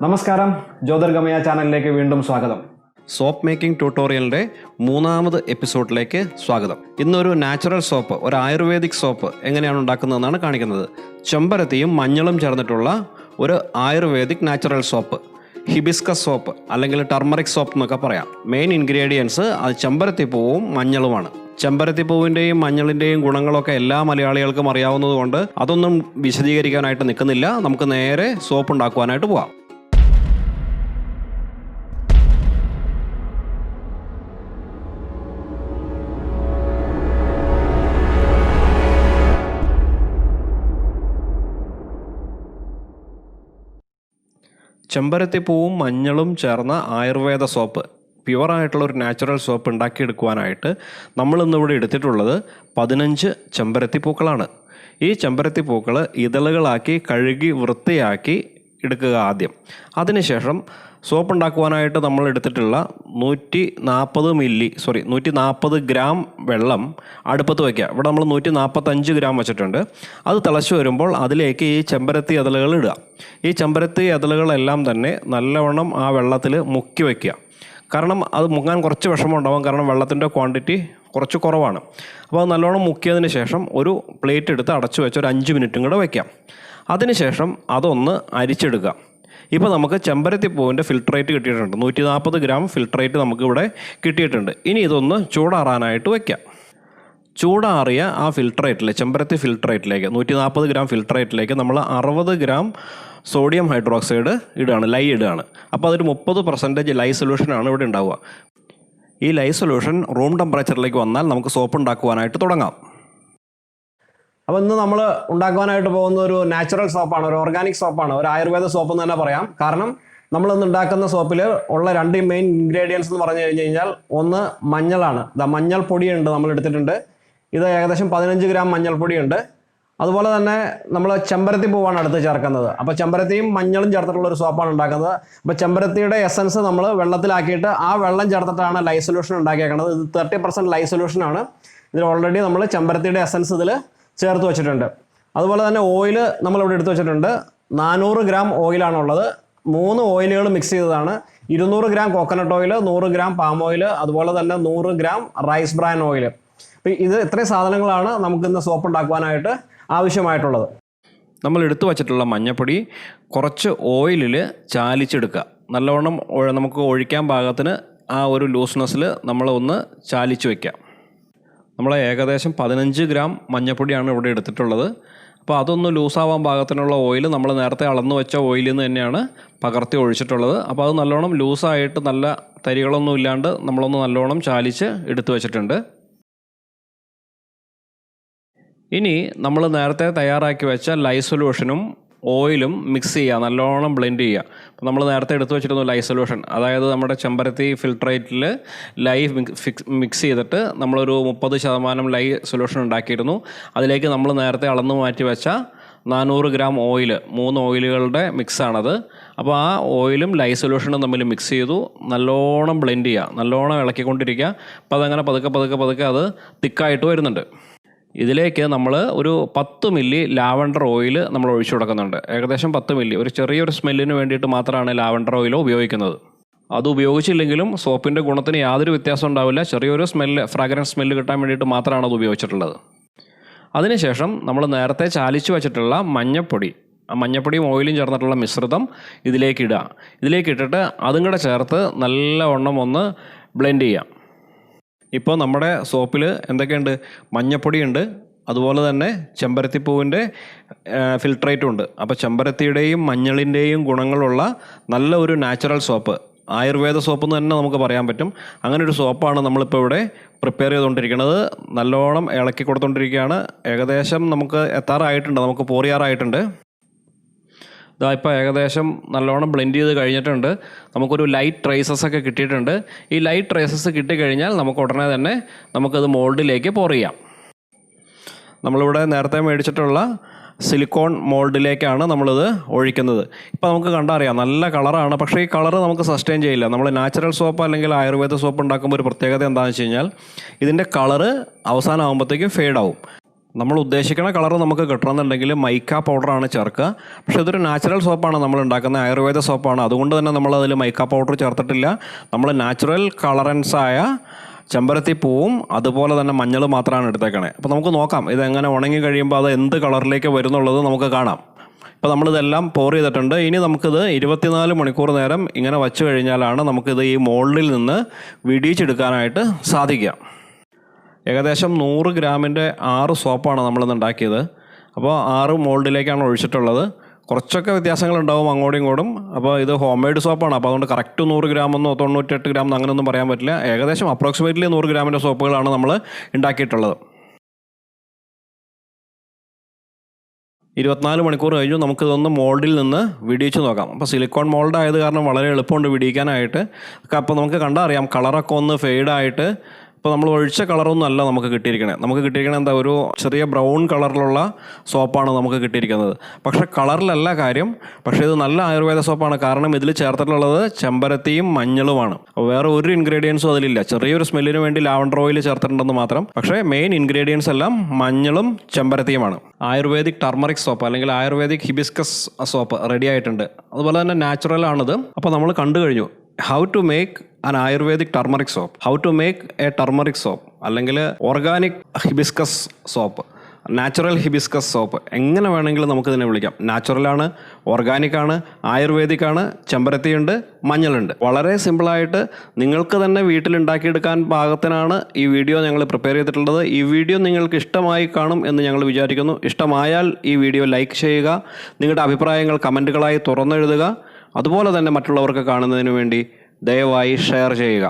നമസ്കാരം, ജ്യോതിർഗമയ ചാനലിലേക്ക് വീണ്ടും സ്വാഗതം. സോപ്പ് മേക്കിംഗ് ട്യൂട്ടോറിയലിൻ്റെ 3ാമത് എപ്പിസോഡിലേക്ക് സ്വാഗതം. ഇന്നൊരു നാച്ചുറൽ സോപ്പ്, ഒരു ആയുർവേദിക് സോപ്പ് എങ്ങനെയാണ് ഉണ്ടാക്കുന്നതെന്നാണ് കാണിക്കുന്നത്. ചെമ്പരത്തിയും മഞ്ഞളും ചേർന്നിട്ടുള്ള ഒരു ayurvedic natural soap, hibiscus soap അല്ലെങ്കിൽ ടർമറിക് സോപ്പ് എന്നൊക്കെ പറയാം. മെയിൻ ഇൻഗ്രീഡിയൻസ് അത് ചെമ്പരത്തിപ്പൂവും മഞ്ഞളുമാണ്. ചെമ്പരത്തിപ്പൂവിൻ്റെയും മഞ്ഞളിൻ്റെയും ഗുണങ്ങളൊക്കെ എല്ലാ മലയാളികൾക്കും അറിയാവുന്നതുകൊണ്ട് അതൊന്നും വിശദീകരിക്കാനായിട്ട് നിൽക്കുന്നില്ല. നമുക്ക് നേരെ സോപ്പ് ഉണ്ടാക്കുവാനായിട്ട് പോവാം. ചെമ്പരത്തിപ്പൂവും മഞ്ഞളും ചേർന്ന ആയുർവേദ സോപ്പ്, പ്യുവറായിട്ടുള്ള ഒരു നാച്ചുറൽ സോപ്പ് ഉണ്ടാക്കിയെടുക്കുവാനായിട്ട് നമ്മളിന്നിവിടെ എടുത്തിട്ടുള്ളത് 15 ചെമ്പരത്തിപ്പൂക്കളാണ്. ഈ ചെമ്പരത്തിപ്പൂക്കൾ ഇതളുകളാക്കി കഴുകി വൃത്തിയാക്കി എടുക്കുക ആദ്യം. അതിനുശേഷം സോപ്പ് ഉണ്ടാക്കുവാനായിട്ട് നമ്മൾ എടുത്തിട്ടുള്ള 140 ഗ്രാം വെള്ളം അടുപ്പത്ത് വയ്ക്കുക. ഇവിടെ നമ്മൾ 145 ഗ്രാം വെച്ചിട്ടുണ്ട്. അത് തിളച്ച് വരുമ്പോൾ അതിലേക്ക് ഈ ചെമ്പരത്തി ഇതളുകൾ ഇടുക. ഈ ചെമ്പരത്തി ഇതളുകളെല്ലാം തന്നെ നല്ലവണ്ണം ആ വെള്ളത്തിൽ മുക്കി വയ്ക്കുക. കാരണം അത് മുങ്ങാൻ കുറച്ച് വിഷമം ഉണ്ടാകും, കാരണം വെള്ളത്തിൻ്റെ ക്വാണ്ടിറ്റി കുറച്ച് കുറവാണ്. അപ്പോൾ അത് നല്ലോണം മുക്കിയതിന് ശേഷം ഒരു പ്ലേറ്റ് എടുത്ത് അടച്ചു വെച്ച് ഒരു 5 മിനിറ്റും കൂടെ വയ്ക്കാം. അതിനുശേഷം അതൊന്ന് അരിച്ചെടുക്കുക. ഇപ്പോൾ നമുക്ക് ചെമ്പരത്തിപ്പൂവിൻ്റെ ഫിൽട്രേറ്റ് കിട്ടിയിട്ടുണ്ട്. 140 ഗ്രാം ഫിൽട്രേറ്റ് നമുക്കിവിടെ കിട്ടിയിട്ടുണ്ട്. ഇനി ഇതൊന്ന് ചൂടാറാനായിട്ട് വയ്ക്കാം. ചൂടാറിയ ആ ഫിൽട്രേറ്റിൽ, ചെമ്പരത്തി ഫിൽട്രേറ്റിലേക്ക് 140 ഗ്രാം ഫിൽട്രേറ്റിലേക്ക് നമ്മൾ 60 ഗ്രാം സോഡിയം ഹൈഡ്രോക്സൈഡ് ഇടുകയാണ്, ലൈ ഇടുകയാണ്. അപ്പോൾ അതൊരു 30% ലൈ സൊല്യൂഷനാണ് ഇവിടെ ഉണ്ടാവുക. ഈ ലൈ സൊല്യൂഷൻ റൂം ടെമ്പറേച്ചറിലേക്ക് വന്നാൽ നമുക്ക് സോപ്പ് ഉണ്ടാക്കുവാനായിട്ട് തുടങ്ങാം. അപ്പോൾ ഇന്ന് നമ്മൾ ഉണ്ടാക്കുവാനായിട്ട് പോകുന്ന ഒരു നാച്ചുറൽ സോപ്പാണ്, ഒരു ഓർഗാനിക് സോപ്പാണ്, ഒരു ആയുർവേദ സോപ്പ് എന്ന് തന്നെ പറയാം. കാരണം നമ്മളിന്ന് ഉണ്ടാക്കുന്ന സോപ്പിൽ ഉള്ള 2 മെയിൻ ഇൻഗ്രീഡിയൻസ് എന്ന് പറഞ്ഞു കഴിഞ്ഞാൽ ഒന്ന് മഞ്ഞളാണ്. മഞ്ഞൾ പൊടിയുണ്ട്, നമ്മൾ എടുത്തിട്ടുണ്ട്. ഇത് ഏകദേശം 15 ഗ്രാം മഞ്ഞൾപ്പൊടിയുണ്ട്. അതുപോലെ തന്നെ നമ്മൾ ചെമ്പരത്തി പൂവാണ് അടുത്ത് ചേർക്കുന്നത്. അപ്പോൾ ചെമ്പരത്തിയും മഞ്ഞളും ചേർത്തിട്ടുള്ള ഒരു സോപ്പാണ് ഉണ്ടാക്കുന്നത്. അപ്പോൾ ചെമ്പരത്തിയുടെ എസൻസ് നമ്മൾ വെള്ളത്തിലാക്കിയിട്ട് ആ വെള്ളം ചേർത്തിട്ടാണ് ലൈ സൊല്യൂഷൻ ഉണ്ടാക്കിയേക്കുന്നത്. ഇത് 30% ലൈ സൊല്യൂഷനാണ്. ഇതിൽ ഓൾറെഡി നമ്മൾ ചെമ്പരത്തിയുടെ എസൻസ് ഇതിൽ ചേർത്ത് വെച്ചിട്ടുണ്ട്. അതുപോലെ തന്നെ ഓയിൽ നമ്മളിവിടെ എടുത്ത് വെച്ചിട്ടുണ്ട്. 400 ഗ്രാം ഓയിലാണുള്ളത്. 3 ഓയിലുകൾ മിക്സ് ചെയ്തതാണ്. 200 gram coconut oil, 100 gram palm oil, അതുപോലെ തന്നെ 100 ഗ്രാം റൈസ് ബ്രാൻ ഓയിൽ. അപ്പോൾ ഇത് ഇത്രയും സാധനങ്ങളാണ് നമുക്ക് ഇന്ന് സോപ്പ് ഉണ്ടാക്കുവാനായിട്ട് ആവശ്യമായിട്ടുള്ളത്. നമ്മൾ എടുത്തു വച്ചിട്ടുള്ള മഞ്ഞപ്പൊടി കുറച്ച് ഓയിലിൽ ചാലിച്ചെടുക്കുക. നല്ലവണ്ണം നമുക്ക് ഒഴിക്കാൻ പാകത്തിന് ആ ഒരു ലൂസ്നെസ്സിൽ നമ്മളൊന്ന് ചാലിച്ച് വയ്ക്കാം. നമ്മൾ ഏകദേശം 15 ഗ്രാം മഞ്ഞപ്പൊടിയാണ് ഇവിടെ എടുത്തിട്ടുള്ളത്. അപ്പോൾ അതൊന്ന് ലൂസാവാൻ പാകത്തിനുള്ള ഓയിൽ നമ്മൾ നേരത്തെ അളന്നു വെച്ച ഓയിലിൽ നിന്ന് തന്നെയാണ് പകർത്തി ഒഴിച്ചിട്ടുള്ളത്. അപ്പോൾ അത് നല്ലോണം ലൂസായിട്ട് നല്ല തരികളൊന്നും ഇല്ലാണ്ട് നമ്മളൊന്ന് നല്ലോണം ചാലിച്ച് എടുത്തു വെച്ചിട്ടുണ്ട്. ഇനി നമ്മൾ നേരത്തെ തയ്യാറാക്കി വെച്ച ലൈ സൊല്യൂഷനും ഓയിലും മിക്സ് ചെയ്യുക, നല്ലോണം ബ്ലെൻഡ് ചെയ്യുക. അപ്പോൾ നമ്മൾ നേരത്തെ എടുത്തു വെച്ചിരുന്നു ലൈ സൊല്യൂഷൻ, അതായത് നമ്മുടെ ചെമ്പരത്തി ഫിൽട്രേറ്റിൽ ലൈ മിക്സ് ചെയ്തിട്ട് നമ്മളൊരു 30% ലൈ സൊല്യൂഷൻ ഉണ്ടാക്കിയിരുന്നു. അതിലേക്ക് നമ്മൾ നേരത്തെ അളന്നു മാറ്റി വെച്ച 400 ഗ്രാം ഓയിൽ, 3 ഓയിലുകളുടെ മിക്സാണത്. അപ്പോൾ ആ ഓയിലും ലൈ സൊല്യൂഷനും തമ്മിൽ മിക്സ് ചെയ്തു നല്ലോണം ബ്ലെൻഡ് ചെയ്യുക, നല്ലോണം ഇളക്കിക്കൊണ്ടിരിക്കുക. അപ്പോൾ അതങ്ങനെ പതുക്കെ അത് തിക്കായിട്ട് വരുന്നുണ്ട്. ഇതിലേക്ക് നമ്മൾ ഒരു 10 മില്ലി ലാവൻഡർ ഓയിൽ നമ്മൾ ഒഴിച്ചു കൊടുക്കുന്നുണ്ട്. ഏകദേശം 10 മില്ലി. ഒരു ചെറിയൊരു സ്മെല്ലിന് വേണ്ടിയിട്ട് മാത്രമാണ് ലാവൻഡർ ഓയിൽ ഉപയോഗിക്കുന്നത്. അത് ഉപയോഗിച്ചില്ലെങ്കിലും സോപ്പിൻ്റെ ഗുണത്തിന് യാതൊരു വ്യത്യാസം ഉണ്ടാവില്ല. ചെറിയൊരു ഫ്രാഗ്രൻസ് സ്മെല്ല് കിട്ടാൻ വേണ്ടിയിട്ട് മാത്രമാണ് അത് ഉപയോഗിച്ചിട്ടുള്ളത്. അതിനുശേഷം നമ്മൾ നേരത്തെ ചാലിച്ച് വെച്ചിട്ടുള്ള മഞ്ഞപ്പൊടി, ആ മഞ്ഞപ്പൊടിയും ഓയിലും ചേർന്നിട്ടുള്ള മിശ്രിതം ഇതിലേക്ക് ഇടുക. ഇതിലേക്ക് ഇട്ടിട്ട് അതും കൂടെ ചേർത്ത് നല്ലവണ്ണം ഒന്ന് ബ്ലെൻഡ് ചെയ്യാം. ഇപ്പോൾ നമ്മുടെ സോപ്പിൽ എന്തൊക്കെയുണ്ട്? മഞ്ഞപ്പൊടിയുണ്ട്, അതുപോലെ തന്നെ ചെമ്പരത്തിപ്പൂവിൻ്റെ ഫിൽട്രേറ്റും ഉണ്ട്. അപ്പോൾ ചെമ്പരത്തിയുടെയും മഞ്ഞളിൻ്റെയും ഗുണങ്ങളുള്ള നല്ല ഒരു നാച്ചുറൽ സോപ്പ്, ആയുർവേദ സോപ്പ് എന്ന് തന്നെ നമുക്ക് പറയാൻ പറ്റും. അങ്ങനെ ഒരു സോപ്പാണ് നമ്മളിപ്പോൾ ഇവിടെ പ്രിപ്പയർ ചെയ്തുകൊണ്ടിരിക്കുന്നത്. നല്ലോണം ഇളക്കി കൊടുത്തുകൊണ്ടിരിക്കുകയാണ്. ഏകദേശം നമുക്ക് എത്താറായിട്ടുണ്ട്, നമുക്ക് പോറിയാറായിട്ടുണ്ട്. ഇപ്പോൾ ഏകദേശം നല്ലോണം ബ്ലെൻഡ് ചെയ്ത് കഴിഞ്ഞിട്ടുണ്ട്. നമുക്കൊരു ലൈറ്റ് ട്രേസസ് ഒക്കെ കിട്ടിയിട്ടുണ്ട്. ഈ ലൈറ്റ് ട്രേസസ് കിട്ടിക്കഴിഞ്ഞാൽ നമുക്ക് ഉടനെ തന്നെ നമുക്കത് മോൾഡിലേക്ക് പോർ ചെയ്യാം. നമ്മളിവിടെ നേരത്തെ മേടിച്ചിട്ടുള്ള സിലിക്കോൺ മോൾഡിലേക്കാണ് നമ്മളിത് ഒഴിക്കുന്നത്. ഇപ്പോൾ നമുക്ക് കണ്ടറിയാം നല്ല കളറാണ്, പക്ഷേ ഈ കളറ് നമുക്ക് സസ്റ്റെയിൻ ചെയ്യില്ല. നമ്മൾ നാച്ചുറൽ സോപ്പ് അല്ലെങ്കിൽ ആയുർവേദ സോപ്പ് ഉണ്ടാക്കുമ്പോൾ ഒരു പ്രത്യേകത എന്താണെന്ന് വെച്ച് കഴിഞ്ഞാൽ ഇതിൻ്റെ കളറ് അവസാനമാകുമ്പോഴത്തേക്കും ഫെയ്ഡാവും. നമ്മൾ ഉദ്ദേശിക്കുന്ന കളർ നമുക്ക് കിട്ടണമെന്നുണ്ടെങ്കിൽ മൈക്ക പൗഡറാണ് ചേർക്കുക. പക്ഷേ ഇതൊരു നാച്ചുറൽ സോപ്പാണ് നമ്മൾ ഉണ്ടാക്കുന്ന, ആയുർവേദ സോപ്പാണ്. അതുകൊണ്ട് തന്നെ നമ്മൾ അതിൽ മൈക്ക പൗഡർ ചേർത്തിട്ടില്ല. നമ്മൾ നാച്ചുറൽ കളറൻസായ ചെമ്പരത്തി പൂവും അതുപോലെ തന്നെ മഞ്ഞൾ മാത്രമാണ് എടുത്തേക്കണേ. അപ്പോൾ നമുക്ക് നോക്കാം ഇതെങ്ങനെ ഉണങ്ങി കഴിയുമ്പോൾ അത് എന്ത് കളറിലേക്ക് വരുന്നുള്ളത് നമുക്ക് കാണാം. ഇപ്പോൾ നമ്മളിതെല്ലാം പോർ ചെയ്തിട്ടുണ്ട്. ഇനി നമുക്കിത് 24 മണിക്കൂർ നേരം ഇങ്ങനെ വച്ചു കഴിഞ്ഞാലാണ് നമുക്കിത് ഈ മോൾഡിൽ നിന്ന് വിടിയിച്ചെടുക്കാനായിട്ട് സാധിക്കുക. ഏകദേശം 100 ഗ്രാമിൻ്റെ 6 സോപ്പാണ് നമ്മളിന്ന് ഉണ്ടാക്കിയത്. അപ്പോൾ 6 മോൾഡിലേക്കാണ് ഒഴിച്ചിട്ടുള്ളത്. കുറച്ചൊക്കെ വ്യത്യാസങ്ങളുണ്ടാവും അങ്ങോട്ടും ഇങ്ങോട്ടും. അപ്പോൾ ഇത് ഹോം മെയ്ഡ് സോപ്പാണ്. അപ്പോൾ അതുകൊണ്ട് കറക്റ്റ് 100 ഗ്രാമെന്നോ 98 ഗ്രാം അങ്ങനെയൊന്നും പറയാൻ പറ്റില്ല. ഏകദേശം അപ്രോക്സിമേറ്റ്ലി 100 ഗ്രാമിൻ്റെ സോപ്പുകളാണ് നമ്മൾ ഉണ്ടാക്കിയിട്ടുള്ളത്. 24 മണിക്കൂർ കഴിഞ്ഞു. നമുക്കിതൊന്ന് മോൾഡിൽ നിന്ന് വിടിയിച്ച് നോക്കാം. അപ്പോൾ സിലിക്കോൺ മോൾഡ് ആയത് കാരണം വളരെ എളുപ്പമുണ്ട് വിടിയിക്കാനായിട്ട്. അപ്പോൾ നമുക്ക് കണ്ടാൽ അറിയാം കളറൊക്കെ ഒന്ന് ഫെയ്ഡായിട്ട്, ഇപ്പോൾ നമ്മൾ ഒഴിച്ച കളറൊന്നും അല്ല നമുക്ക് കിട്ടിയിരിക്കണത് എന്താ, ഒരു ചെറിയ ബ്രൗൺ കളറിലുള്ള സോപ്പാണ് നമുക്ക് കിട്ടിയിരിക്കുന്നത്. പക്ഷേ കളറിലല്ല കാര്യം. പക്ഷേ ഇത് നല്ല ആയുർവേദ സോപ്പാണ്. കാരണം ഇതിൽ ചേർത്തിട്ടുള്ളത് ചെമ്പരത്തിയും മഞ്ഞളുമാണ്. വേറെ ഒരു ഇൻഗ്രീഡിയൻസും അതിലില്ല. ചെറിയൊരു സ്മെല്ലിന് വേണ്ടി ലാവൻഡർ ഓയിൽ ചേർത്തിട്ടുണ്ടെന്ന് മാത്രം. പക്ഷേ മെയിൻ ഇൻഗ്രീഡിയൻസ് എല്ലാം മഞ്ഞളും ചെമ്പരത്തിയുമാണ്. ആയുർവേദിക് ടർമറിക് സോപ്പ് അല്ലെങ്കിൽ ആയുർവേദിക് ഹിബിസ്കസ് സോപ്പ് റെഡി ആയിട്ടുണ്ട്. അതുപോലെ തന്നെ നാച്ചുറൽ ആണിത്. അപ്പോൾ നമ്മൾ കണ്ടു കഴിഞ്ഞു how to make an Ayurvedic turmeric soap, how to make a turmeric soap, അല്ലെങ്കിൽ organic hibiscus soap, natural hibiscus soap, എങ്ങനെ വേണമെങ്കിലും നമുക്കിതിനെ വിളിക്കാം. നാച്ചുറലാണ്, ഓർഗാനിക്കാണ്, ആയുർവേദിക്കാണ്, ചെമ്പരത്തിയുണ്ട്, മഞ്ഞളുണ്ട്. വളരെ സിമ്പിളായിട്ട് നിങ്ങൾക്ക് തന്നെ വീട്ടിലുണ്ടാക്കിയെടുക്കാൻ പാകത്തിനാണ് ഈ വീഡിയോ ഞങ്ങൾ പ്രിപ്പയർ ചെയ്തിട്ടുള്ളത്. ഈ വീഡിയോ നിങ്ങൾക്ക് ഇഷ്ടമായി കാണും എന്ന് ഞങ്ങൾ വിചാരിക്കുന്നു. ഇഷ്ടമായാൽ ഈ വീഡിയോ ലൈക്ക് ചെയ്യുക. നിങ്ങളുടെ അഭിപ്രായങ്ങൾ കമൻറ്റുകളായി തുറന്നെഴുതുക. അതുപോലെ തന്നെ മറ്റുള്ളവർക്ക് കാണുന്നതിന് വേണ്ടി ദയവായി ഷെയർ ചെയ്യുക.